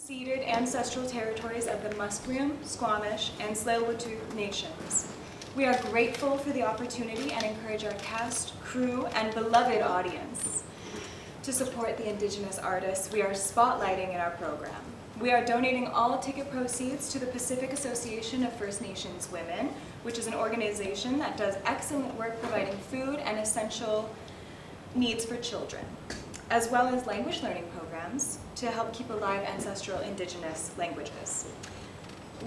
Ceded ancestral territories of the Musqueam, Squamish, and Tsleil-Waututh nations. We are grateful for the opportunity and encourage our cast, crew, and beloved audience to support the Indigenous artists we are spotlighting in our program. We are donating all ticket proceeds to the Pacific Association of First Nations Women, which is an organization that does excellent work providing food and essential needs for children, as well as language learning programs to help keep alive ancestral Indigenous languages.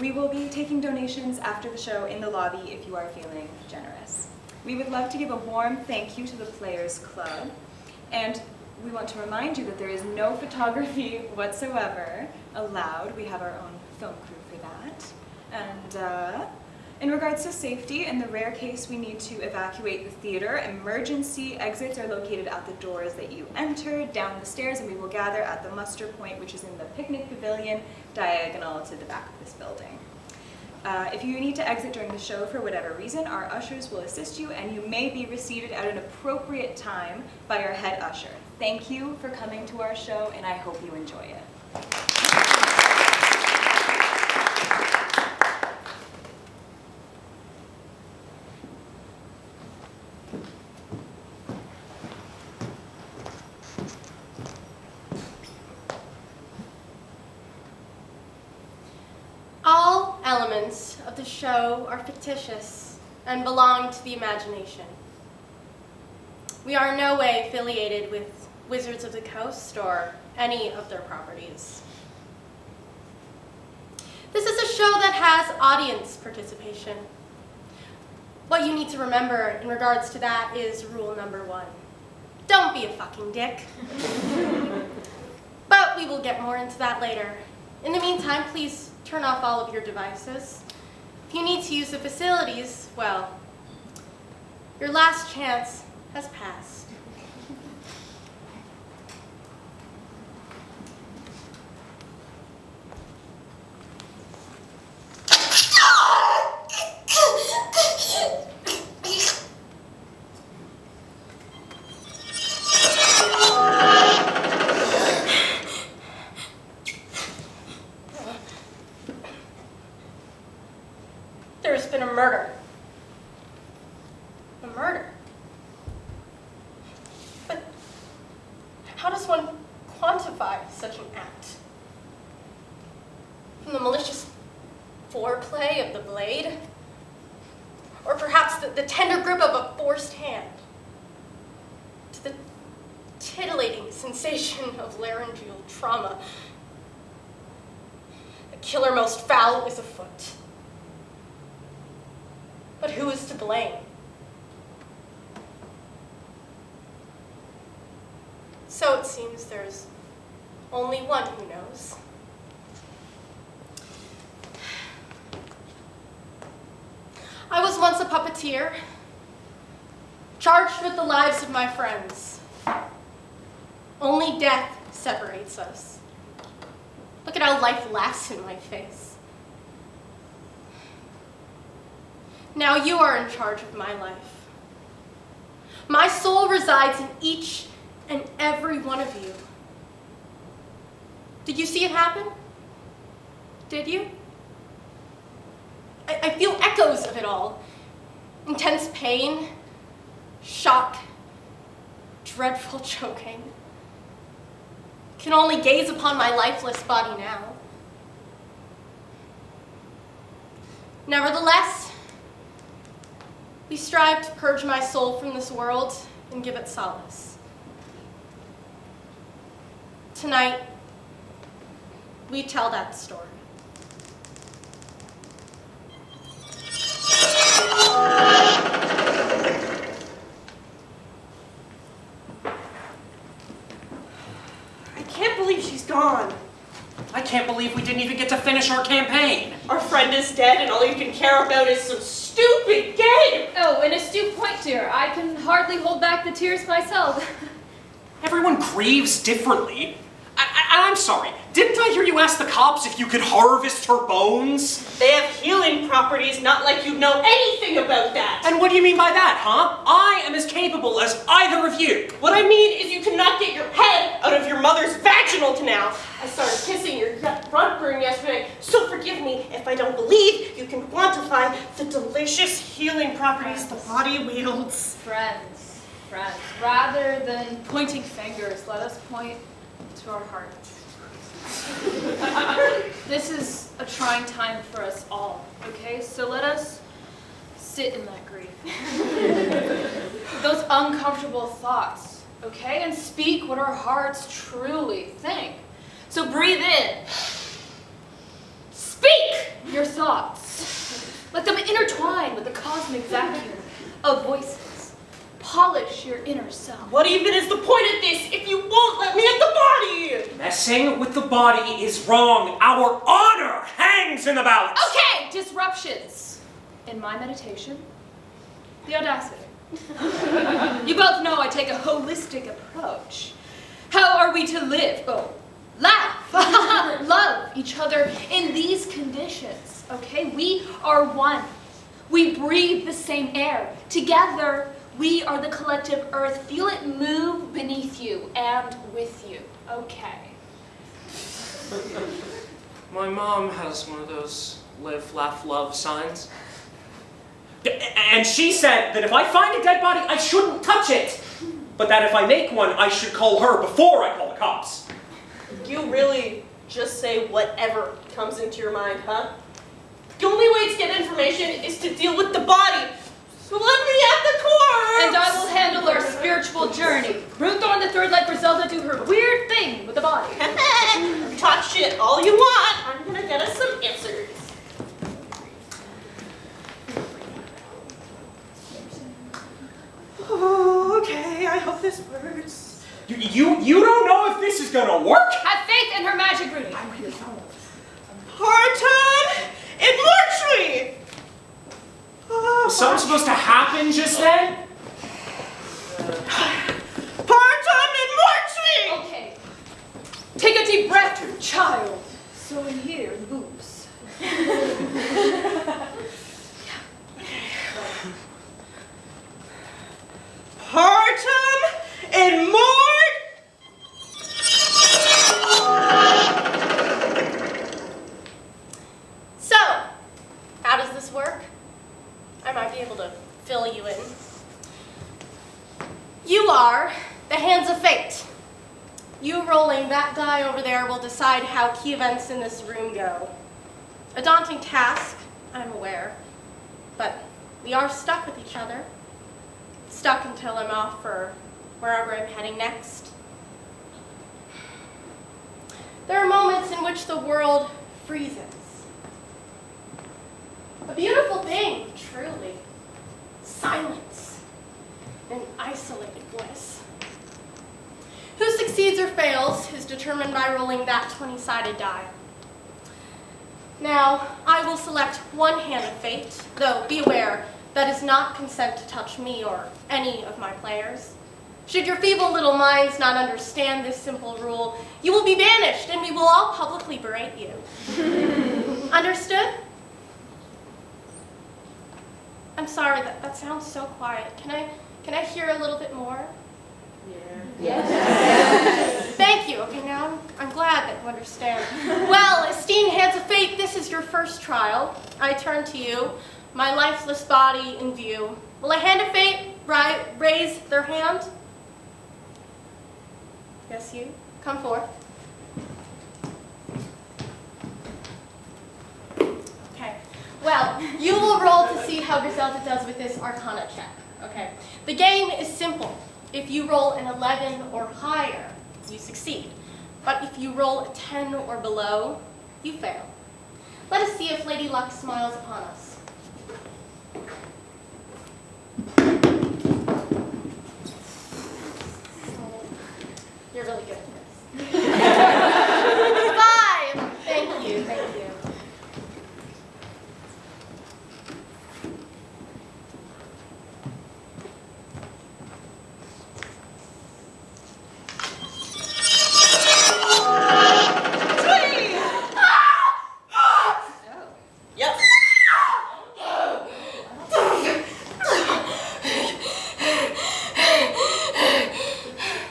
We will be taking donations after the show in the lobby if you are feeling generous. We would love to give a warm thank you to the Players Club, and we want to remind you that there is no photography whatsoever allowed. We have our own film crew for that. And in regards to safety, in the rare case we need to evacuate the theater, emergency exits are located at the doors that you entered, down the stairs, and we will gather at the muster point, which is in the picnic pavilion, diagonal to the back of this building. If you need to exit during the show for whatever reason, our ushers will assist you, and you may be reseated at an appropriate time by our head usher. Thank you for coming to our show, and I hope you enjoy it. All elements of the show are fictitious and belong to the imagination. We are in no way affiliated with Wizards of the Coast or any of their properties. This is a show that has audience participation. What you need to remember in regards to that is rule number 1. Don't be a fucking dick. But we will get more into that later. In the meantime, please turn off all of your devices. If you need to use the facilities, well, your last chance has passed. There's been a murder. A murder? But how does one quantify such an act? From the malicious foreplay of the blade? Or perhaps the tender grip of a forced hand? To the titillating sensation of laryngeal trauma? The killer most foul is afoot. But who is to blame? So it seems there's only one who knows. I was once a puppeteer, charged with the lives of my friends. Only death separates us. Look at how life laughs in my face. Now you are in charge of my life. My soul resides in each and every one of you. Did you see it happen? Did you? I feel echoes of it all. Intense pain, shock, dreadful choking. Can only gaze upon my lifeless body now. Nevertheless, we strive to purge my soul from this world and give it solace. Tonight, we tell that story. I can't believe she's gone. I can't believe we didn't even get to finish our campaign. Our friend is dead and all you can care about is some stupid game. Oh, an astute point, dear. I can hardly hold back the tears myself. Everyone grieves differently. I'm sorry, didn't I hear you ask the cops if you could harvest her bones? They have healing properties, not like you know anything about that. And what do you mean by that, huh? I am as capable as either of you. What I mean is you cannot get your head out of your mother's vaginal canal. I started kissing your gut room yesterday, so forgive me if I don't believe you can quantify the delicious healing properties the body wields. Friends, rather than pointing fingers, let us point to our hearts. This is a trying time for us all, okay? So let us sit in that grief. Those uncomfortable thoughts, okay? And speak what our hearts truly think. So breathe in. Speak your thoughts. Let them intertwine with the cosmic vacuum of voices. Polish your inner self. What even is the point of this if you won't let me at the body? Messing with the body is wrong. Our honor hangs in the balance. Okay, disruptions. In my meditation, the audacity. You both know I take a holistic approach. How are we to live? Oh, laugh, love each other in these conditions, okay? We are one. We breathe the same air. Together, we are the collective earth. Feel it move beneath you and with you, okay? My mom has one of those live, laugh, love signs. And she said that if I find a dead body, I shouldn't touch it. But that if I make one, I should call her before I call the cops. You really just say whatever comes into your mind, huh? The only way to get information is to deal with the body. So let me at the core! And I will handle our spiritual journey. Ruthorn the Third let Griselda do her weird thing with the body. Talk shit all you want. I'm gonna get us some answers. Oh, okay. I hope this works. You don't know if this is gonna work? Have faith in her magic rooting. Part-time in mortuary! Was something supposed to happen just then? Part-time in mortuary! Okay. Take a deep breath, child. So in here, the boobs. Part-time in morgue! So, how does this work? I might be able to fill you in. You are the hands of fate. You rolling that die over there will decide how key events in this room go. A daunting task, I'm aware, but we are stuck with each other. Stuck until I'm off for wherever I'm heading next. There are moments in which the world freezes. A beautiful thing, truly. Silence and isolated bliss. Who succeeds or fails is determined by rolling that 20-sided die. Now, I will select one hand of fate, though be aware that is not consent to touch me or any of my players. Should your feeble little minds not understand this simple rule, you will be banished and we will all publicly berate you. Understood? I'm sorry, that sounds so quiet. Can I hear a little bit more? Yes. Thank you. Okay, now I'm glad that you understand. Well, esteemed hands of fate, this is your first trial. I turn to you, my lifeless body in view. Will a hand of fate raise their hand? Yes, you. Come forth. Okay. Well, you will roll to see how Griselda does with this Arcana check. Okay. The game is simple. If you roll an 11 or higher, you succeed. But if you roll a 10 or below, you fail. Let us see if Lady Luck smiles upon us. You're really good at this. 5! Thank you, thank you. Yep.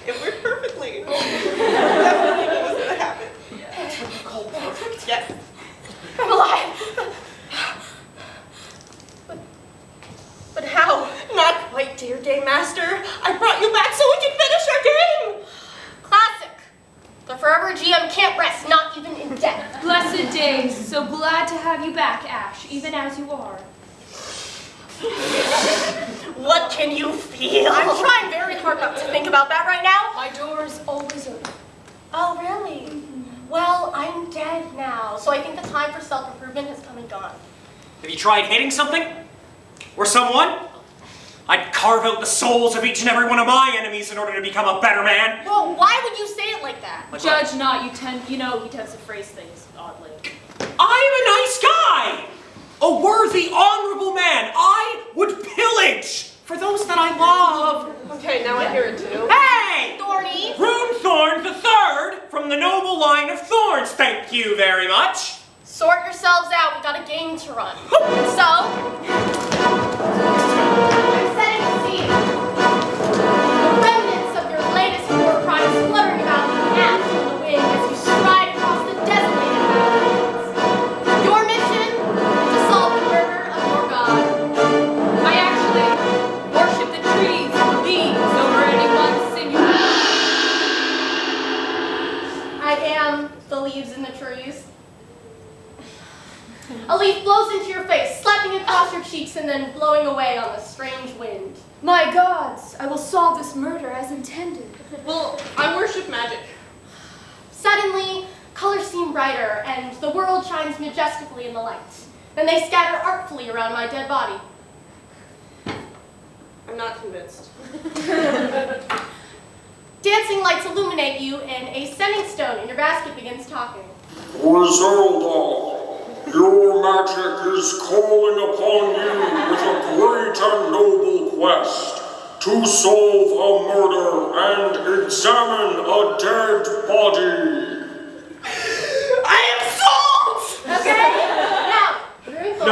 It worked perfectly. blessed days. So glad to have you back, Ash, even as you are. What can you feel? I'm trying very hard not to think about that right now. My door is always open. Oh, really? Well, I'm dead now, so I think the time for self-improvement has come and gone. Have you tried hitting something? Or someone? I'd carve out the souls of each and every one of my enemies in order to become a better man. Well, why would you say it like that? Like Judge not, he tends to phrase things oddly. I'm a nice guy! A worthy, honorable man. I would pillage for those that I love. Okay, now I hear it too. Hey! Thorny! Broomthorn the Third from the noble line of Thorns, thank you very much. Sort yourselves out, we got a game to run. So, I'm setting the scene. The remnants of your latest war crimes fluttering about in ash in the wind as you stride across the desolated mountains. Your mission? To solve the murder of your god. I actually worship the trees and the leaves over anyone's sinew. I am the leaves in the trees. A leaf blows into your face, slapping across your cheeks and then blowing away on the strange wind. My gods, I will solve this murder as intended. Well, I worship magic. Suddenly, colors seem brighter and the world shines majestically in the light. Then they scatter artfully around my dead body. I'm not convinced. Dancing lights illuminate you and a sending stone in your basket begins talking. Griselda, your magic is calling upon you with a great and noble quest to solve a murder and examine a dead body. I am sold! Okay, now, very cool.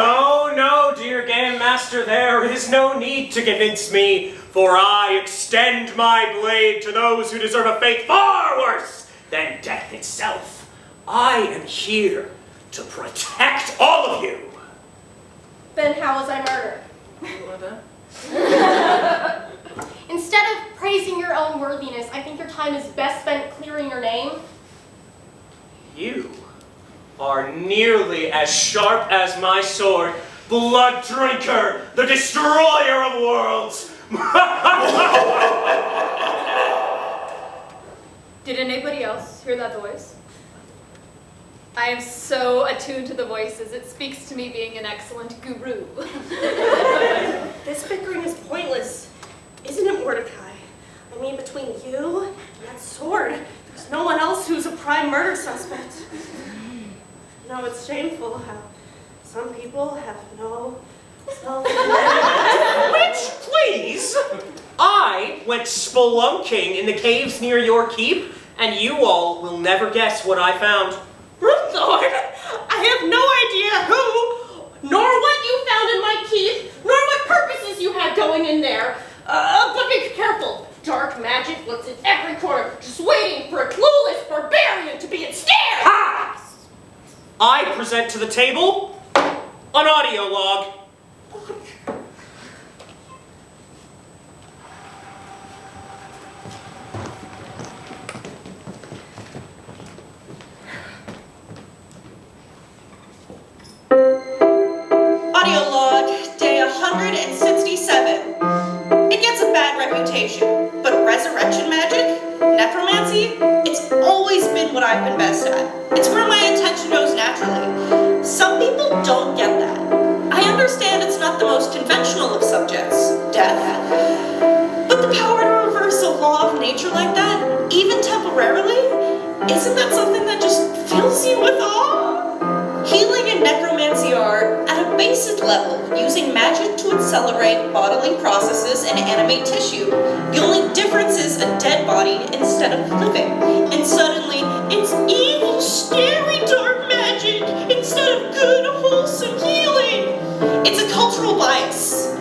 No, dear Game Master, there is no need to convince me, for I extend my blade to those who deserve a fate far worse than death itself. I am here to protect all of you. Then how was I murdered? What that? Instead of praising your own worthiness, I think your time is best spent clearing your name. You are nearly as sharp as my sword, Blood Drinker, the destroyer of worlds. Did anybody else hear that voice? I am so attuned to the voices, it speaks to me being an excellent guru. This bickering is pointless, isn't it, Mordecai? I mean, between you and that sword, there's no one else who's a prime murder suspect. No, it's shameful how some people have no self-awareness. Which, please? I went spelunking in the caves near your keep, and you all will never guess what I found. Broomthorn, I have no idea who, nor what you found in my keep, nor what purposes you had going in there. But be careful. Dark magic lurks in every corner, just waiting for a clueless barbarian to be ensnared. Ha! I present to the table an audio log. Audio log, day 167. It gets a bad reputation, but resurrection magic, necromancy, it's always been what I've been best at. It's where my attention goes naturally. Some people don't get that. I understand it's not the most conventional of subjects, death, but the power to reverse a law of nature like that, even temporarily, isn't that something that just fills you with awe? Healing and necromancy are, at a basic level, using magic to accelerate bodily processes and animate tissue. The only difference is a dead body instead of living. And suddenly, it's evil, scary, dark magic instead of good, wholesome healing. It's a cultural bias.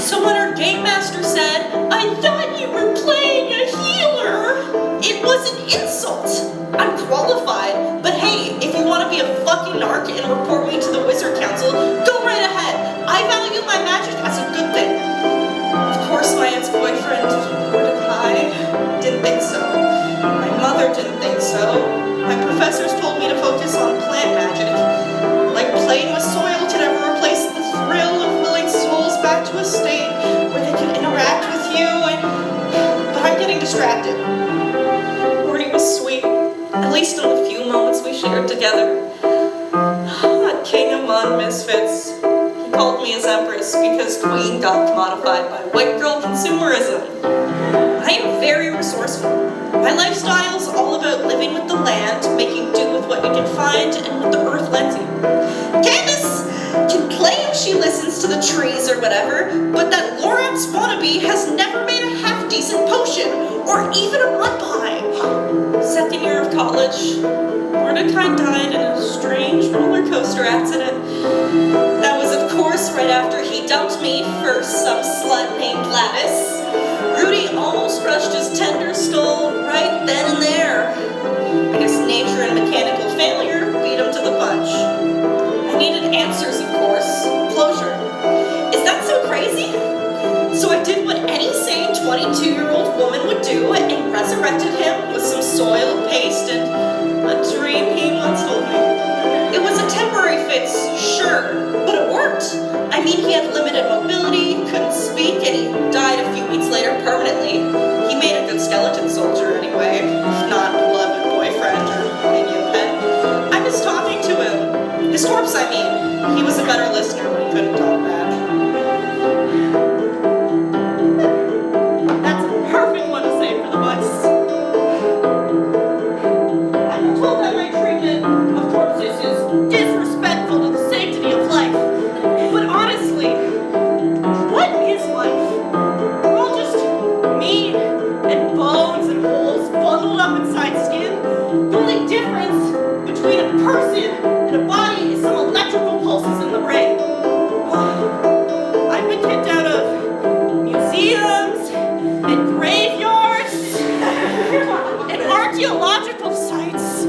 So when our game master said, "I thought you were playing a healer," it was an insult. I'm qualified, but hey, if you want to be a fucking narc and report me to the Wizard Council, go right ahead. I value my magic as a good thing. Of course, my ex-boyfriend, Mordecai, didn't think so. My mother didn't think so. My professors told me to focus on plant magic. at least in the few moments we shared together. That king among misfits. He called me his empress because queen got commodified by white girl consumerism. I am very resourceful. My lifestyle is all about living with the land, making do with what you can find and what the earth lends you. Candace can claim she listens to the trees or whatever, but that Lorax wannabe has never made a half-decent potion or even a mud pie. Second year of college, Mordecai died in a strange roller coaster accident. That was, of course, right after he dumped me for some slut named Gladys. Rudy almost crushed his tender skull right then and there. I guess nature and mechanical failure beat him to the punch. I needed answers, of course. Closure. Is that so crazy? So I did what any sane 22-year-old woman would do and resurrected him with some soil, paste, and a dream he once told me. It was a temporary fix, sure, but it worked. I mean, he had limited mobility, couldn't speak, and he died a few weeks later permanently. He made a good skeleton soldier anyway, not beloved boyfriend or minion pet. I miss talking to him. His corpse, I mean. He was a better listener when he couldn't talk back. That's a perfect one to say for the bus. I've been told that my treatment of corpses is disrespectful to the sanctity of life. But honestly, what is life? We're all just meat and bones and holes bundled up inside skin. The only difference between a person and a body is some electrical pulses in the brain. I've been kicked out of museums and graveyards and archaeological sites.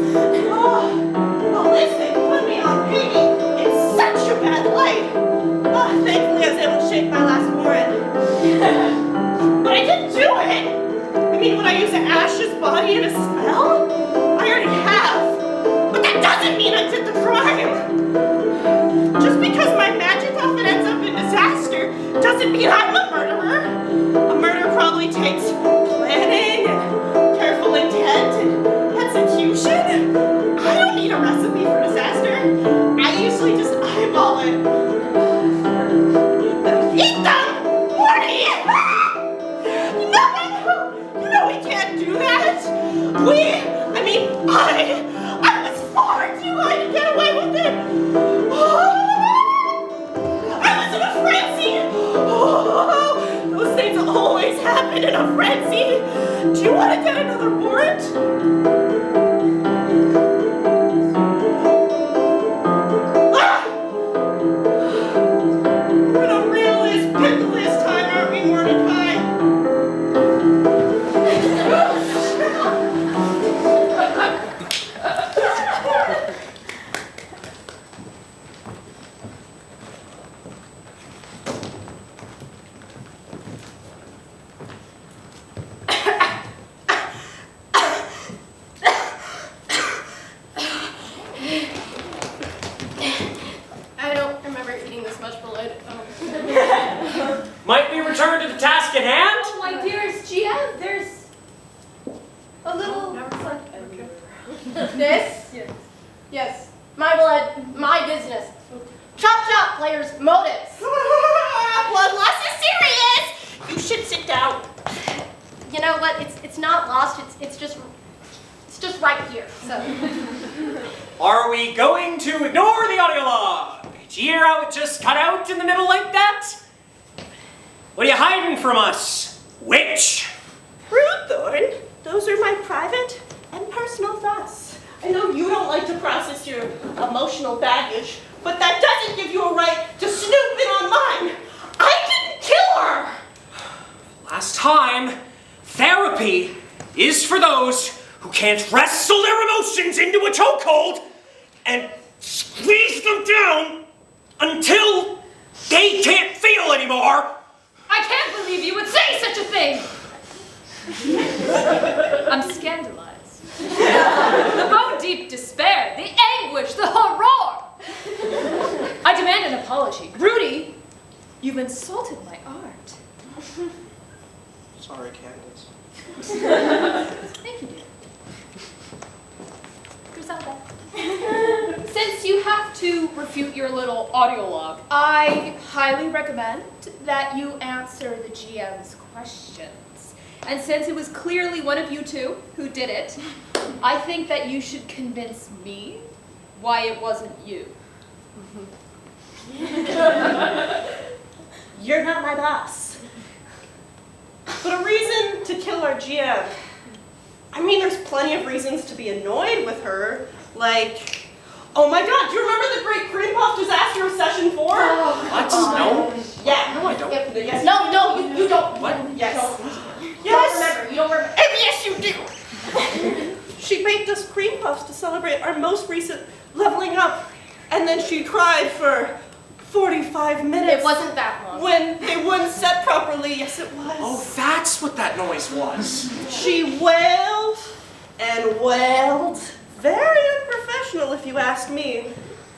Oh, listen, put me on painting in such a bad light. Oh, thankfully I was able to shake my last warrant. But I didn't do it. I mean, would I use an Ash's body in a spell? I already have. But that doesn't mean I did the crime. Just because my magic often ends up in disaster doesn't mean I'm a murderer. A murder probably takes planning and careful intent and execution. I don't need a recipe for disaster. I usually just eyeball it. Eat them! Morty! No! You know we can't do that. I was far too high to get away with it. I was in a frenzy. Those things always happen in a frenzy. Do you want to get another warrant? We're in a realist, pickleist time, aren't we, Mordecai? I don't remember eating this much blood. Might we return to the task at hand? Oh, my dearest GM, there's a little... This? Yes. Yes. My blood, my business. Chop chop, players' motives. Blood loss is serious. You should sit down. You know what? It's not lost. It's just right here. So Are we going to ignore the audio log? Did you hear how it just cut out in the middle like that? What are you hiding from us, witch? Rude, Thorn. Those are my private and personal thoughts. I know you don't like to process your emotional baggage, but that doesn't give you a right to snoop in on mine. I didn't kill her. Last time, therapy is for those who can't wrestle their emotions into a chokehold and squeeze them down until they can't feel anymore. I can't believe you would say such a thing! I'm scandalized. The bone-deep despair, the anguish, the horror! I demand an apology. Rudy, you've insulted my art. Sorry, Candace. Thank you, dear. to refute your little audio log, I highly recommend that you answer the GM's questions. And since it was clearly one of you two who did it, I think that you should convince me why it wasn't you. You're not my boss. But a reason to kill our GM. I mean, there's plenty of reasons to be annoyed with her. Like, oh my god, do you remember the Great Cream Puff disaster of session 4? What? No. Yeah. No, I don't. Yes. No, you don't. What? Yes. You don't remember. Yes, you do. She baked us cream puffs to celebrate our most recent leveling up, and then she cried for 45 minutes. It wasn't that long. When they wouldn't set properly. Yes, it was. Oh, that's what that noise was. She wailed and wailed. Very unprofessional, if you ask me.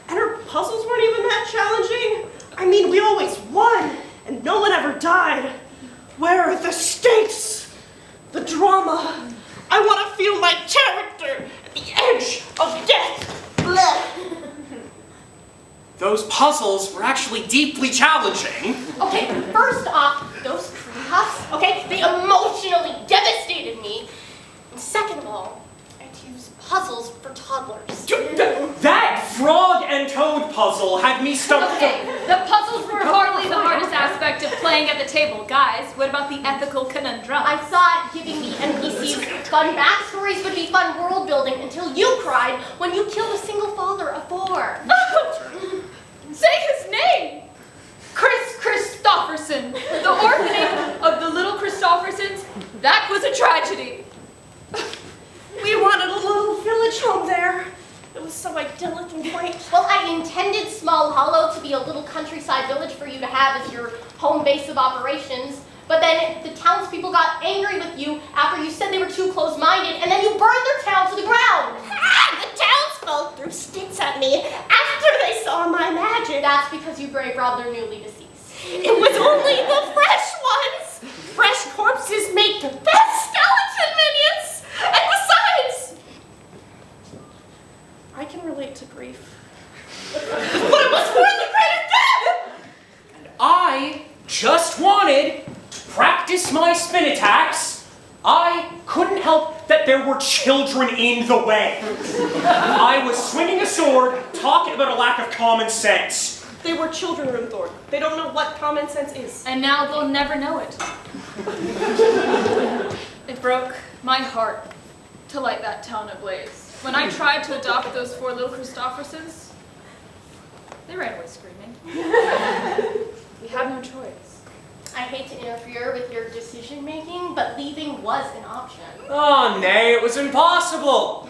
And her puzzles weren't even that challenging. I mean, we always won, and no one ever died. Where are the stakes? The drama? I want to feel my character at the edge of death. Blech. Those puzzles were actually deeply challenging. Okay, first off, those cream puffs, okay, they emotionally devastated me. And second of all, I had to use puzzles for toddlers. That frog and toad puzzle had me stumped. Okay, the puzzles were hardly the hardest aspect of playing at the table. Guys, what about the ethical conundrum? I thought giving the NPCs fun backstories would be fun world building until you cried when you killed a single father of 4. Say his name! Chris Christopherson. The orphaning of the little Christophersons, that was a tragedy. We wanted a little village home there. It was so idyllic and quaint. Well, I intended Small Hollow to be a little countryside village for you to have as your home base of operations, but then the townspeople got angry with you after you said they were too close-minded, and then you burned their town to the ground. The townsfolk threw sticks at me after they saw my magic. That's because you grave robbed their newly deceased. It was only the fresh ones. Fresh corpses make the best skeleton minions. And besides, I can relate to grief. But it was for the greater good. And I just wanted to practice my spin attacks. I couldn't help that there were children in the way. I was swinging a sword, talking about a lack of common sense. They were children, Runthorn. They don't know what common sense is. And now they'll never know it. It broke my heart to light that town ablaze. When I tried to adopt those 4 little Christophersons, they ran away screaming. We had no choice. I hate to interfere with your decision-making, but leaving was an option. Oh, nay, it was impossible.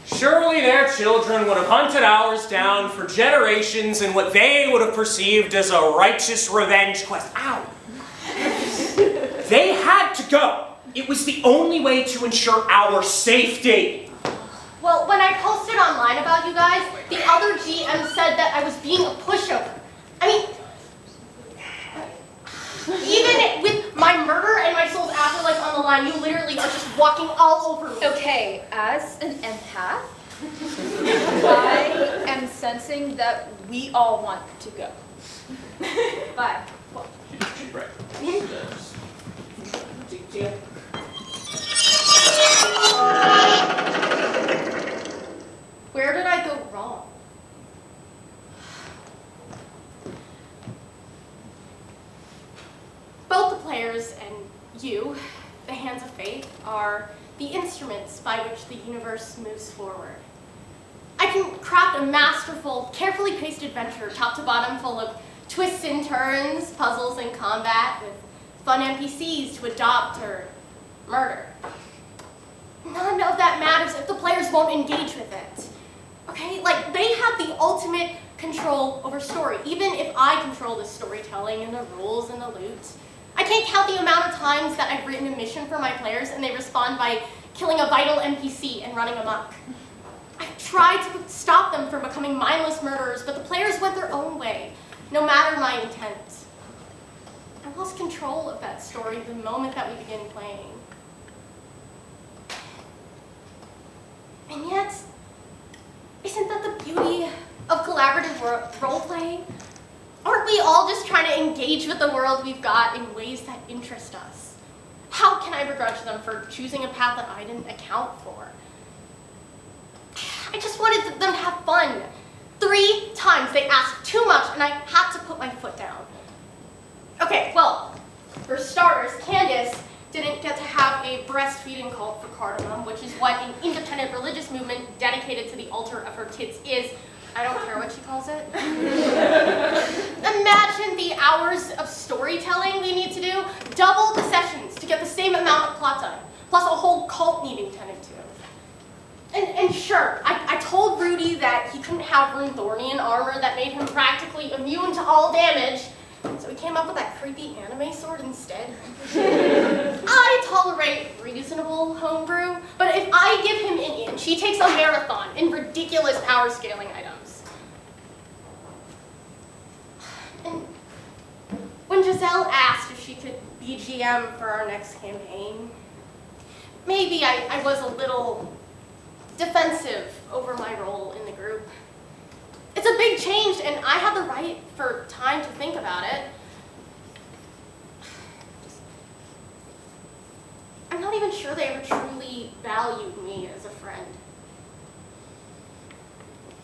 Surely their children would have hunted ours down for generations in what they would have perceived as a righteous revenge quest. Ow! They had to go. It was the only way to ensure our safety. Well, when I posted online about you guys, the other GM said that I was being a pushover. I mean, even with my murder and my soul's afterlife on the line, you literally are just walking all over me. Okay, as an empath, I am sensing that we all want to go. Bye. Where did I go wrong? Both the players and you, the hands of fate, are the instruments by which the universe moves forward. I can craft a masterful, carefully paced adventure, top to bottom, full of twists and turns, puzzles and combat, with fun NPCs to adopt or murder. None of that matters if the players won't engage with it. Okay? Like, they have the ultimate control over story, even if I control the storytelling and the rules and the loot. I can't count the amount of times that I've written a mission for my players and they respond by killing a vital NPC and running amok. I've tried to stop them from becoming mindless murderers, but the players went their own way, no matter my intent. I lost control of that story the moment that we began playing. And yet, isn't that the beauty of collaboration? collaborative role-playing? Aren't we all just trying to engage with the world we've got in ways that interest us? How can I begrudge them for choosing a path that I didn't account for? I just wanted them to have fun. 3 times they asked too much and I had to put my foot down. Okay, well, for starters, Candace didn't get to have a breastfeeding cult for cardamom, which is what an independent religious movement dedicated to the altar of her tits is. I don't care what she calls it. Imagine the hours of storytelling we need to do, double the sessions to get the same amount of plot done, plus a whole cult needing tending to. And sure, I told Rudy that he couldn't have Runethornian armor that made him practically immune to all damage, so he came up with that creepy anime sword instead. I tolerate reasonable homebrew, but if I give him an inch, he takes a marathon in ridiculous power scaling items. And when Giselle asked if she could be GM for our next campaign, maybe I was a little defensive over my role in the group. It's a big change, and I have the right for time to think about it. I'm not even sure they ever truly valued me as a friend.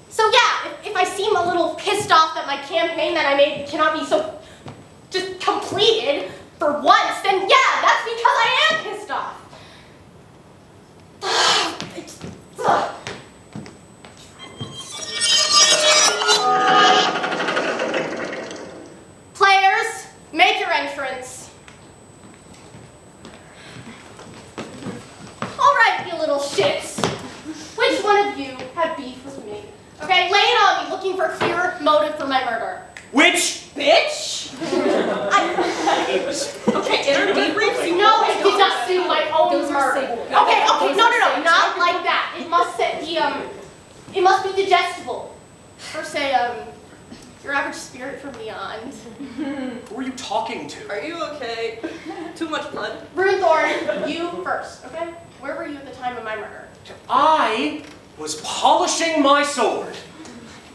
So yeah, if I seem a little pissed off that my campaign that I made cannot be so just completed for once, then yeah, that's because I am pissed off. Players, make your entrance. All right, you little shits. Which one of you had beef with me? Okay, lay it on me, looking for a clear motive for my murder. Which bitch? Okay, inner debriefs. No, I did not do my own murder. Okay, no, not like that. It must it must be digestible. Or say, your average spirit from beyond. Who are you talking to? Are you okay? Too much blood? Runethorn, you first, okay? Where were you at the time of my murder? I was polishing my sword.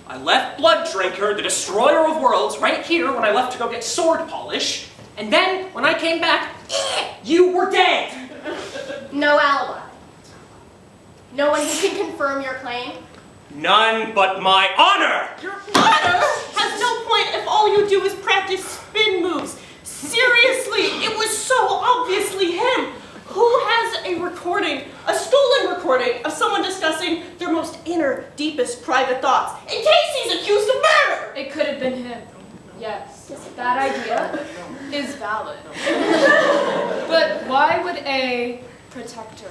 I left Blooddrinker, the destroyer of worlds, right here when I left to go get sword polish. And then, when I came back, you were dead. No alibi. No one who can confirm your claim? None but my honor. Your honor has no point if all you do is practice spin moves. Seriously, it was so obviously him. Who has a stolen recording of someone discussing their most inner, deepest private thoughts in case he's accused of murder? It could have been him. Yes, that idea is valid. But why would a protector,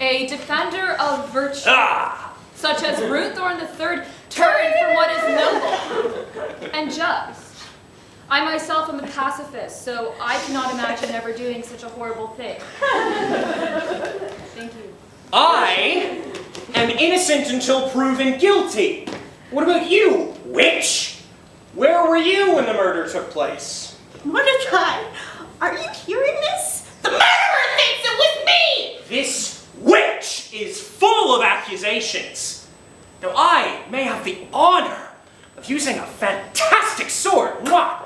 a defender of virtue, such as Runethorn III, turn from what is noble and just? I myself am a pacifist, so I cannot imagine ever doing such a horrible thing. Thank you. I am innocent until proven guilty. What about you, witch? Where were you when the murder took place? Mordecai, are you hearing this? The murderer thinks it was me! This witch is full of accusations. Now, I may have the honor of using a fantastic sword, but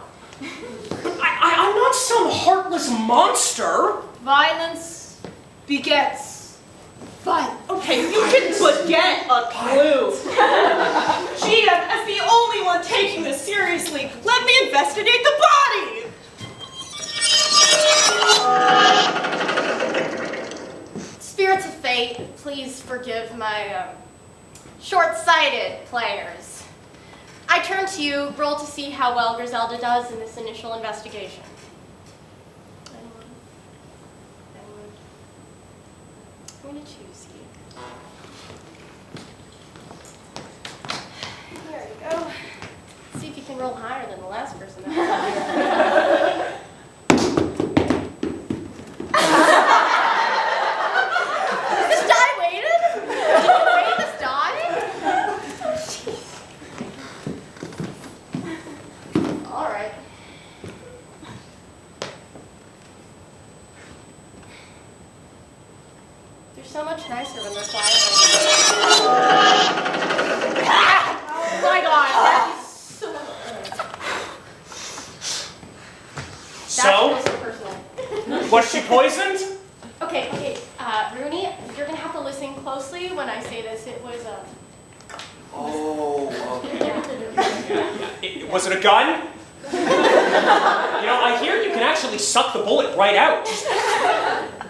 I'm not some heartless monster. Violence begets violence. Okay, you can forget a clue. GM, as the only one taking this seriously, let me investigate the body! Spirits of fate, please forgive my short-sighted players. I turn to you, roll to see how well Griselda does in this initial investigation. Anyone? I'm going to choose you. There you go. See if you can roll higher than the last person. Is this die weighted? Did you weigh this die? All right. They're so much nicer when they're quiet. Oh my God. Was she poisoned? Okay, Rooney, you're gonna have to listen closely when I say this. It was, Oh, okay. Was it a gun? I hear you can actually suck the bullet right out.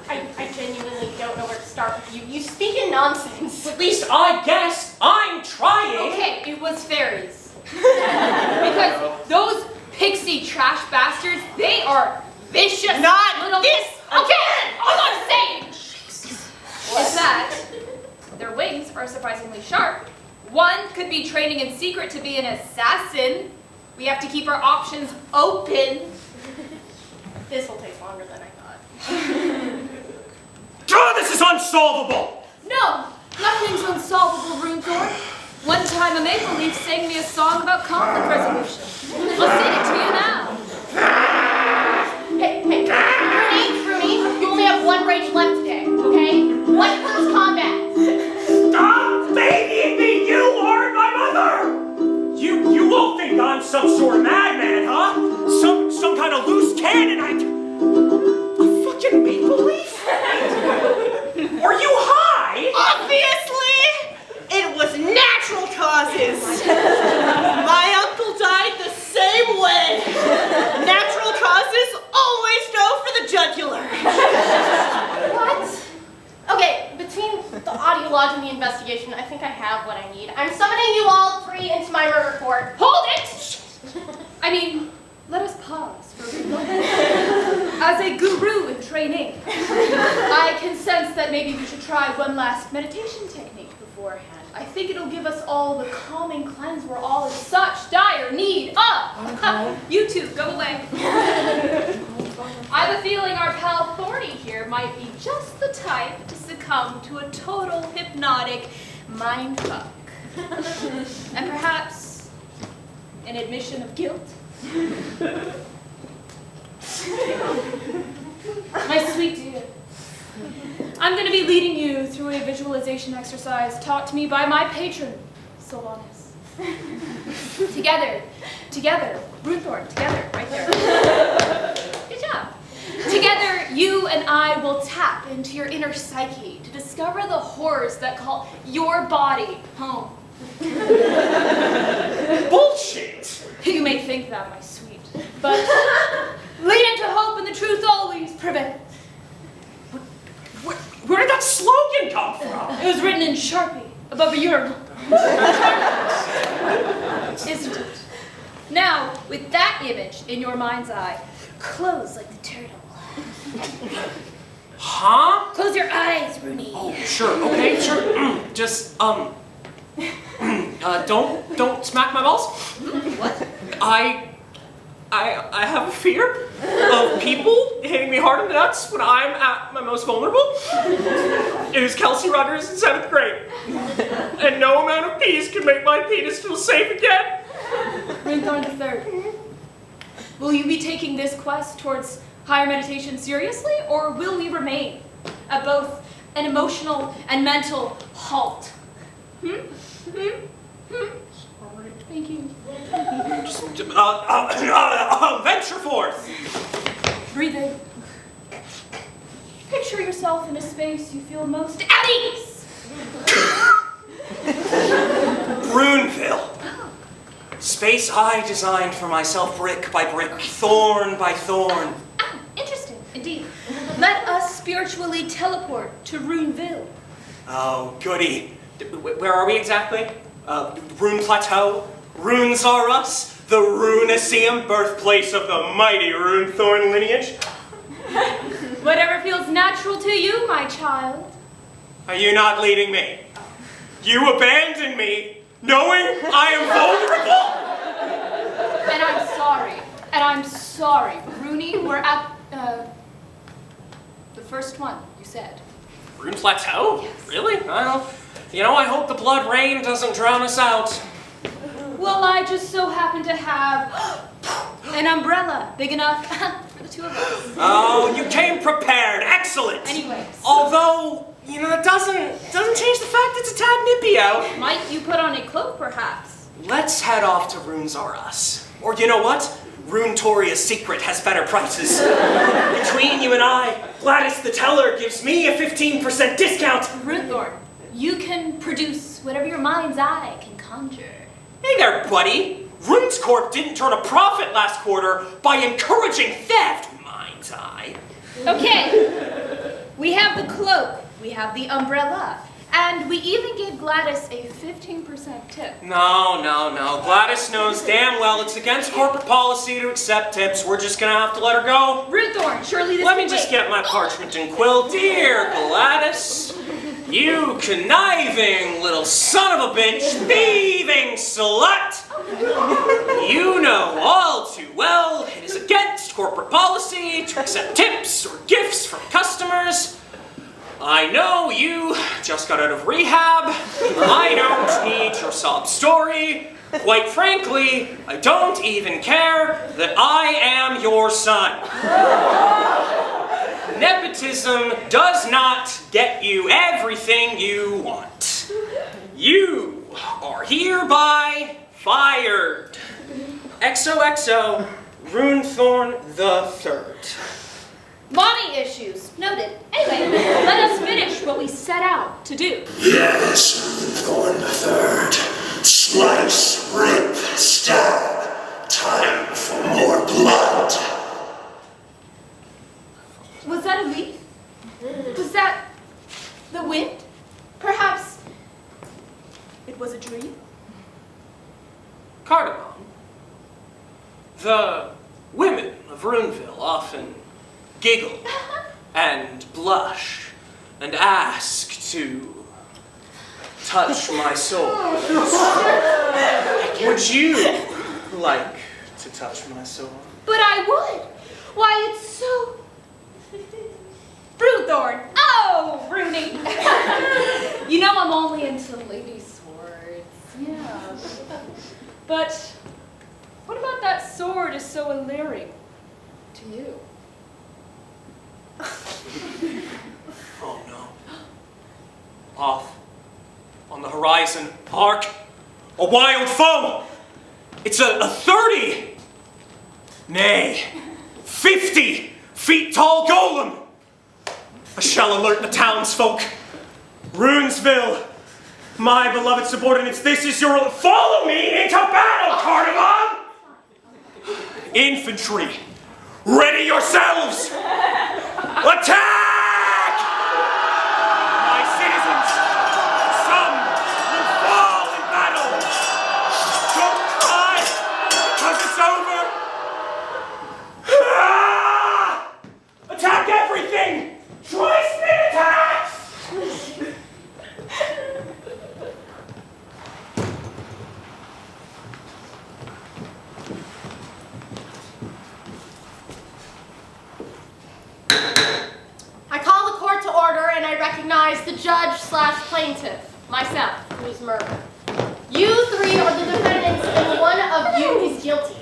I genuinely don't know where to start with you. You speak in nonsense. At least I guess I'm trying. Okay, it was fairies. Because those pixie trash bastards, they are vicious. Not little... this Okay, all I'm saying is that their wings are surprisingly sharp. One could be training in secret to be an assassin. We have to keep our options open. This will take longer than I thought. Oh, this is unsolvable! No, nothing's unsolvable, Runethorn. One time a maple leaf sang me a song about conflict resolution. I'll sing it to you now. Hey, Rooney, you only have one rage left today, okay? One close combat. Stop babying me! You are my mother! You won't think I'm some sort of madman, huh? Some kind of loose cannon. A fucking maple leaf? Are you high? Obviously! It was natural causes. My uncle died the same way. Natural causes always go for the jugular. What? Okay, between the audio log and the investigation, I think I have what I need. I'm summoning you all three into my murder court. Hold it! I mean, let us pause for a moment. As a guru in training, I can sense that maybe we should try one last meditation technique beforehand. I think it'll give us all the calming cleanse we're all in such dire need of. You two, go away. I have a feeling our pal Thorny here might be just the type to succumb to a total hypnotic mindfuck. And perhaps an admission of guilt. My sweet dear, I'm going to be leading you through a visualization exercise taught to me by my patron, Solanus. Together, Runethorn, together, right there. Good job. Together, you and I will tap into your inner psyche to discover the horrors that call your body home. Bullshit! You may think that, my sweet, but lean into hope and the truth always prevails. Where did that slogan come from? It was written in Sharpie above a urinal. Isn't it? Now, with that image in your mind's eye, close like the turtle. Huh? Close your eyes, Rooney. Oh, sure. Okay, sure. Just don't smack my balls. What? I have a fear of people hitting me hard in the nuts when I'm at my most vulnerable. It was Kelsey Rudders in 7th grade. And no amount of peas can make my penis feel safe again. Runethorn III. Will you be taking this quest towards higher meditation seriously, or will we remain at both an emotional and mental halt? Thank you. Just, venture forth. Breathe in. Picture yourself in a space you feel most at ease. Granville. Space I designed for myself brick by brick, thorn by thorn. Interesting, indeed. Let us spiritually teleport to Runeville. Oh, goody. Where are we exactly? Rune Plateau? Runes are us, the Runeseum, birthplace of the mighty Runethorn lineage. Whatever feels natural to you, my child. Are you not leading me? You abandoned me, knowing I am vulnerable? And I'm sorry. Rooney, we're at, the first one, you said. Rune Plateau? Yes. Really? I hope the blood rain doesn't drown us out. Well, I just so happen to have an umbrella big enough for the two of us. Oh, you came prepared. Excellent. Anyways. Although, that doesn't change the fact it's a tad nippy out. Might you put on a cloak, perhaps? Let's head off to Runes Are Us. Or you know what? Runetoria's secret has better prices. Between you and I, Gladys the Teller gives me a 15% discount. Runethorn, you can produce whatever your mind's eye can conjure. Hey there, buddy. Runes Corp didn't turn a profit last quarter by encouraging theft, mind's eye. Okay, we have the cloak, we have the umbrella, and we even gave Gladys a 15% tip. No. Gladys knows damn well it's against corporate policy to accept tips. We're just gonna have to let her go. Runethorn, surely this Let me can just wait. get my parchment and quill. Dear Gladys, you conniving little son of a bitch, thieving slut! You know all too well it is against corporate policy to accept tips or gifts from customers. I know you just got out of rehab. I don't need your sob story. Quite frankly, I don't even care that I am your son. Nepotism does not get you everything you want. You are hereby fired. XOXO, Runethorn the Third. Money issues, noted. Anyway, let us finish what we set out to do. Yes, Thorn the Third. Slice, rip, stab. Time for more blood. Was that a leaf? Was that the wind? Perhaps it was a dream? Cardamom. The women of Runeville often giggle and blush and ask to touch my soul. Would you like to touch my soul? But I would. Why, it's so... Runethorn. Oh, Rooney. You know I'm only into lady swords. Yeah. But what about that sword is so alluring to you? Oh no. Off on the horizon, hark, a wild foe. It's a 30, nay, 50 feet tall golem. I shall alert the townsfolk. Runesville, my beloved subordinates, this is your... Follow me into battle, Cardamom! Infantry, ready yourselves! Attack! My citizens, some will fall in battle. Don't cry, because it's over. Ah! Attack everything! Tri-spin attacks! I call the court to order and I recognize the judge/plaintiff, myself, who is murdered. You three are the defendants and one of you is guilty.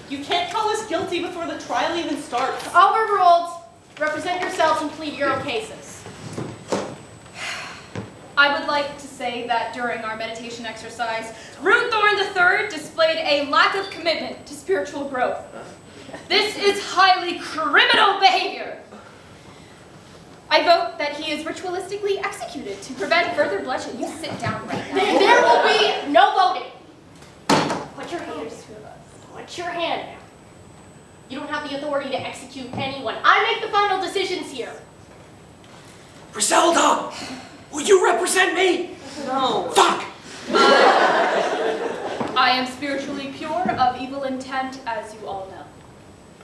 You can't call us guilty before the trial even starts. Overruled. Represent yourselves and plead your own cases. I would like to say that during our meditation exercise, Runethorn III displayed a lack of commitment to spiritual growth. This is highly criminal behavior. I vote that he is ritualistically executed to prevent further bloodshed. You sit down right now. There will be no voting. Put your hand. Put your hand down. You don't have the authority to execute anyone. I make the final decisions here. Griselda, will you represent me? No. Fuck! I am spiritually pure of evil intent, as you all know.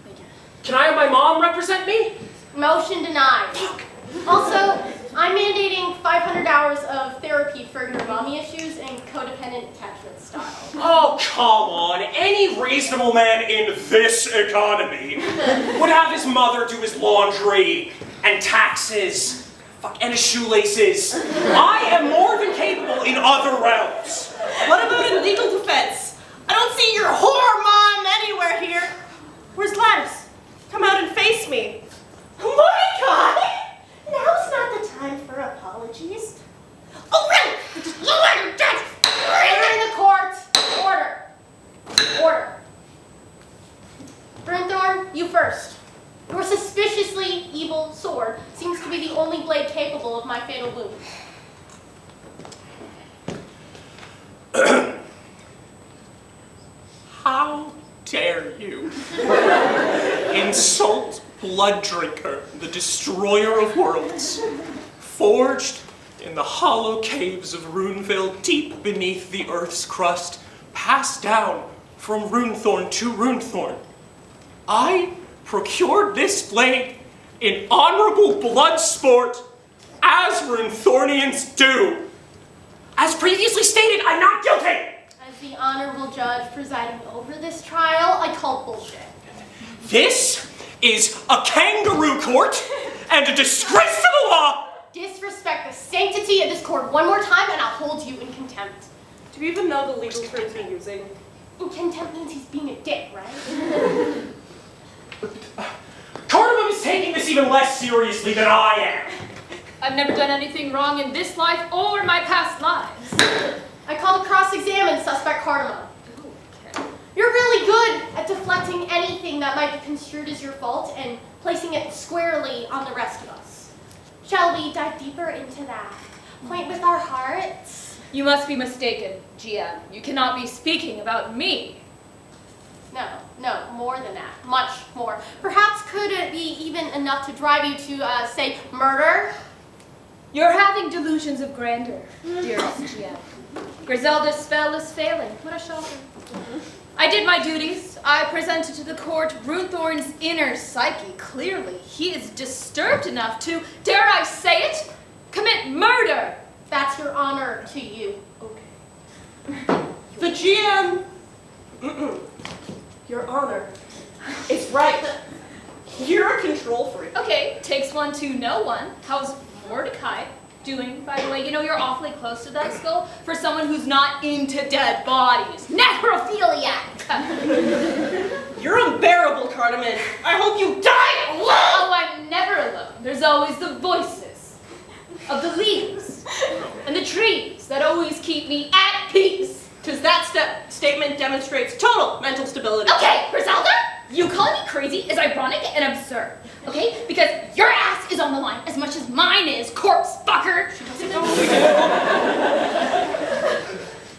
Thank you. Can I have my mom represent me? Motion denied. Also, I'm mandating 500 hours of therapy for your mommy issues and codependent attachment style. Oh, come on. Any reasonable man in this economy would have his mother do his laundry and taxes, and his shoelaces. I am more than capable in other realms. What about in legal defense? I don't see your whore mom anywhere here. Where's Gladys? Come out and face me. Oh my God! Now's not the time for apologies. Oh, really? Order in the court. Order. Order. you. Insult Blood Drinker, the destroyer of worlds, forged in the hollow caves of Runeville, deep beneath the earth's crust, passed down from Runethorn to Runethorn. I procured this blade in honorable blood sport, as Runethornians do. As previously stated, I'm not guilty! As the honorable judge presiding over this trial, I call bullshit. This is a kangaroo court and a disgrace to the law! Disrespect the sanctity of this court one more time and I'll hold you in contempt. Do you even know the legal terms you're using? Contempt means he's being a dick, right? Cardamom is taking this even less seriously than I am. I've never done anything wrong in this life or my past lives. I call the cross-examined suspect Cardamom. You're really good at deflecting anything that might be construed as your fault and placing it squarely on the rest of us. Shall we dive deeper into that? Point with our hearts? You must be mistaken, GM. You cannot be speaking about me. No, more than that. Much more. Perhaps could it be even enough to drive you to, say, murder? You're having delusions of grandeur, dearest GM. Griselda's spell is failing. What a shocker. I did my duties. I presented to the court Runethorn's inner psyche. Clearly, he is disturbed enough to, dare I say it, commit murder. That's your honor to you. Okay. The GM... Your honor is right. You're a control freak. Okay, takes one to know one. How's Mordecai doing, by the way? You know, you're awfully close to that skull for someone who's not into dead bodies. Necrophiliac! You're unbearable, Cardamom. I hope you die alone! Oh, I'm never alone. There's always the voices of the leaves and the trees that always keep me at peace. Because that statement demonstrates total mental stability. Okay, Griselda, you calling me crazy is ironic and absurd, okay? Because your ass is on the line as much as mine is, corpse fucker.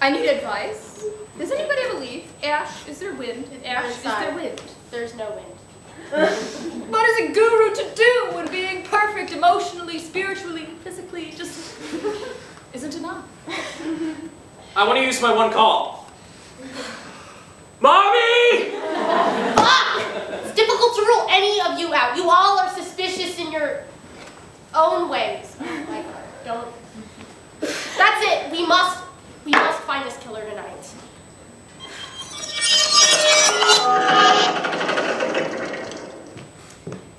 I need advice. Does anybody ever leave? Ash, is there wind? Ash, is there wind? There's no wind. What is a guru to do when being perfect emotionally, spiritually, physically just isn't enough? I want to use my one call. Mommy! Fuck! It's difficult to rule any of you out. You all are suspicious in your own ways. Like, don't. That's it. We must find this killer tonight.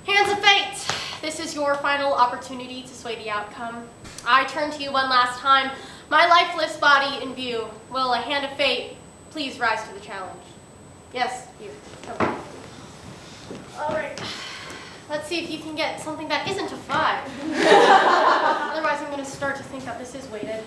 Hands of fate. This is your final opportunity to sway the outcome. I turn to you one last time. My lifeless body in view. Will a hand of fate please rise to the challenge? Yes, you. Come. All right. Let's see if you can get something that isn't a 5. Otherwise, I'm going to start to think that this is weighted.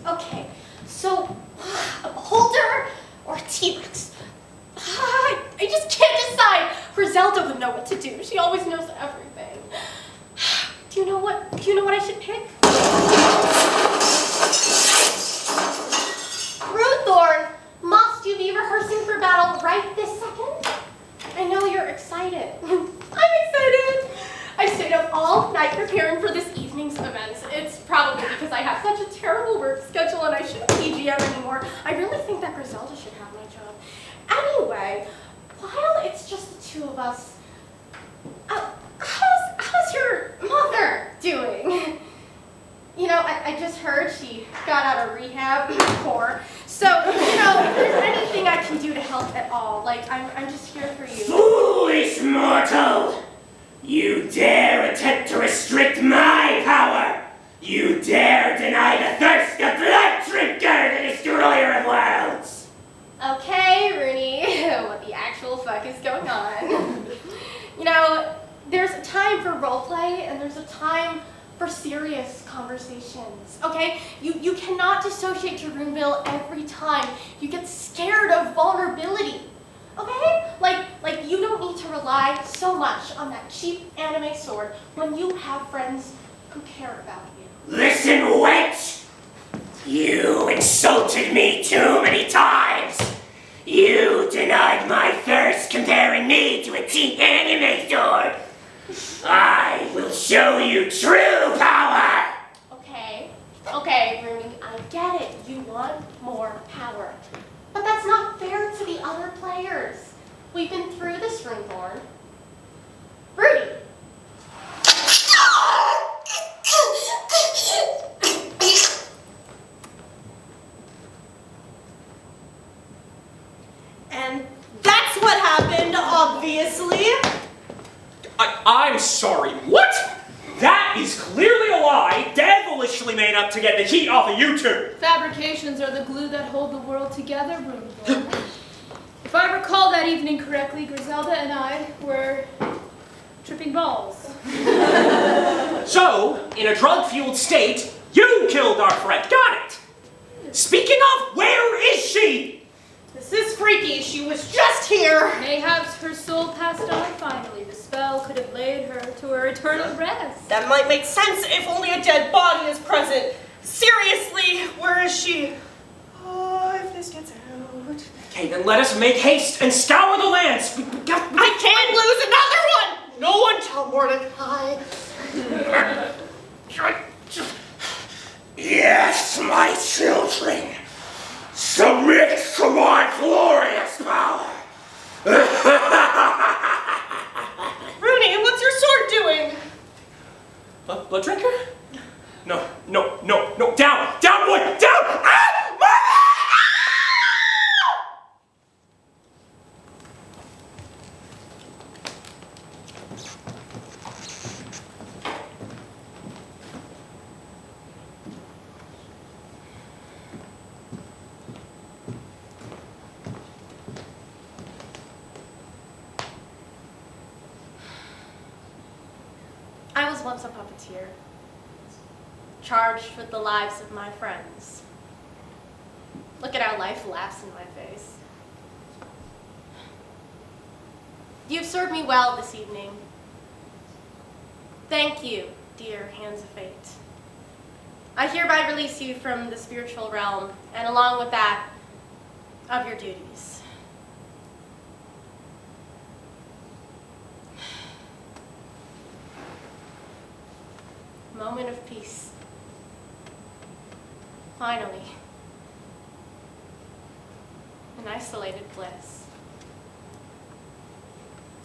Okay, so a beholder or a T-Rex? I just can't decide. Griselda would know what to do. She always knows everything. Do you know what I should pick? Runethorn, must you be rehearsing for battle right this second? I know you're excited. I'm excited. I stayed up all night preparing for this evening's events. It's probably because I have such a terrible work schedule and I shouldn't be GM anymore. I really think that Griselda should have my job. Anyway, while it's just the two of us, how's your mother doing? You know, I just heard she got out of rehab. Poor. So, you know, if there's anything I can do to help at all. Like, I'm just here for you. Foolish mortal! You dare attempt to restrict my power! You dare deny the thirst of blood drinker that is destroyer of worlds! Okay, Rooney, what the actual fuck is going on? You know, there's a time for roleplay and there's a time for serious conversations, okay? You cannot dissociate to Granville every time you get scared of vulnerability, okay? Like you don't need to rely so much on that cheap anime sword when you have friends who care about you. Listen, wench! You insulted me too many times! You denied my thirst comparing me to a cheap anime sword! I will show you true power! Okay, Rooney, I get it. You want more power. But that's not fair to the other players. We've been through this, Ringborn. Rooney! And that's what happened, obviously. I'm sorry, what? That is clearly a lie, devilishly made up to get the heat off of you two. Fabrications are the glue that hold the world together, Bruno. If I recall that evening correctly, Griselda and I were tripping balls. So, in a drug-fueled state, you killed our friend. Got it. Speaking of, where is she? This is freaky. She was just here. Mayhaps her soul passed on finally. The spell could have laid her to her eternal rest. That might make sense if only a dead body is present. Seriously, where is she? Oh, if this gets out. Okay, then let us make haste and scour the lands. I can't lose another one! No one tell Mordecai. Yes, my children. Submit to my glorious power. Rooney, what's your sword doing? Blood drinker? No. Down, boy, down! Ah! Mother! I was once a puppeteer, charged with the lives of my friends. Look at how life laughs in my face. You've served me well this evening. Thank you, dear hands of fate. I hereby release you from the spiritual realm, and along with that, of your duties. Moment of peace. Finally. An isolated bliss.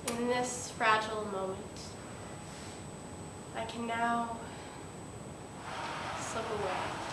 In this fragile moment, I can now slip away.